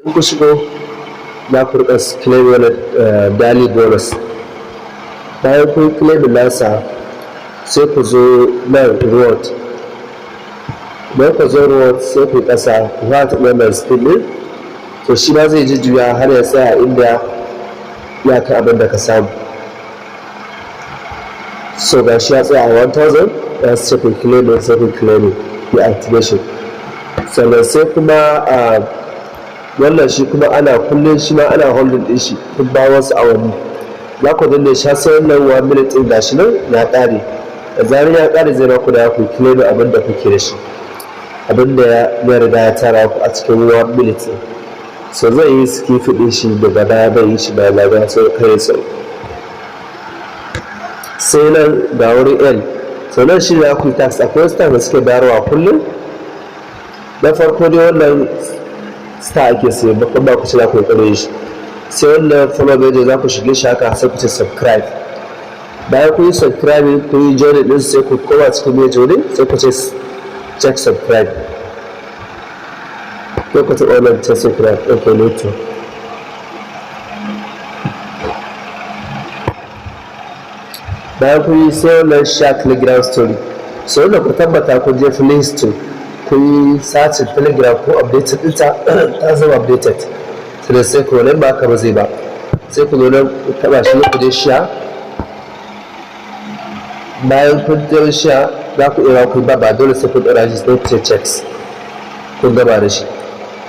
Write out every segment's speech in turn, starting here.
in ku shigo za ku rika claim daily bonus. Bayan kun claim nasa sai ku zo nan reward. Idan ku zo reward sai ku kasa ku fata wannan spin din, to shi ma zai jujjuya har ya tsaya inda ya kai abin da ka samu. So ga shi ya tsaya a 1000, ya sai ku claim sai ku claim ya activation. Sannan sai kuma wannan shi kuma ana kullum shi ma ana holding din shi duk ba wasu awanni. Za ku danne shi sai wannan 1 minute din gashi nan ya ƙare. Da zarar ya ƙare zai baku da ku claim abin da kuke da shi, abin da ya riga ya tara ku a cikin 1 minute. So zai yi skip din shi daga baya bai yi shi bayan lafiya sai kai sai. Sai nan ga wurin L. So nan shi ne ku yi tax. Akwai wasu tax da suke bayarwa kullum. Na farko dai wannan star ake sai bakon ba ku ci za ku yi kare shi. Sai wannan follow page za ku shige shi haka sai ku ce subscribe. Bayan ku yi subscribe ku yi join din sai ku koma cikin mai join sai ku ce check subscribe. Ko ku taɓa wannan check subscribe ɗin ko later. Bayan ku yi sai wannan share telegram story. So wannan ku tabbata ku je play store ku yi sacin telegram ko updated ɗinta ta zama updated. Sai sai ku wannan ba ka ba zai ba. Sai ku zo nan ku taɓa shi ku je share. Bayan kun je share za ku iya ku ba dole sai ku ɗora shi sai ku ce checks. Kun gaba da shi.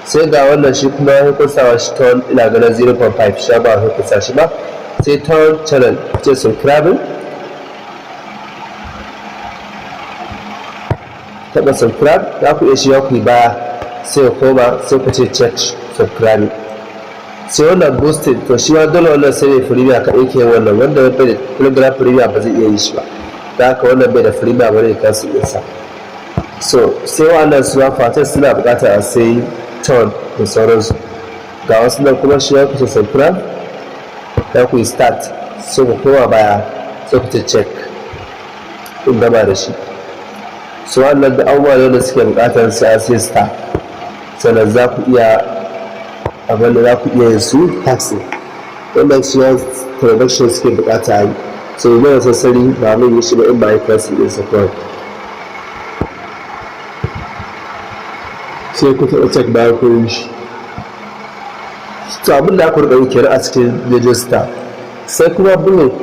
Sai ga wannan shi kuma ya kusawa shi ta ina ganin 0.5 sha ba ya kusa shi ba. Sai ta channel ce subscribing. Taɓa subscribe za ku iya shiga ku yi baya sai koma sai ku ce check subscribe. Sai wannan boosting to shi ma dole wannan sai mai freemium kaɗai ke wannan, wanda bai da telegram freemium ba zai iya yi shi ba. Da haka wannan bai da freemium ba ne kansu ɗinsa. So sai wannan su ma fatan suna buƙatar a sai ton da sauransu. Ga wasu nan kuma shi ya kusa subscribe za ku yi start sai ku koma baya sai ku ce check in gama da shi. Su wannan da abubuwa da suke bukatar su a sai star sannan za ku iya abin da za ku iya yin su taxi. Wannan shi ya production suke bukata yi, so yi mai sassari ba mai yi shi ba in ba yi kasi ɗin sa kawai. Sai ku taɓa check bayan ku yi shi. To abin da aka riƙa yi kenan a cikin register. Sai kuma bullet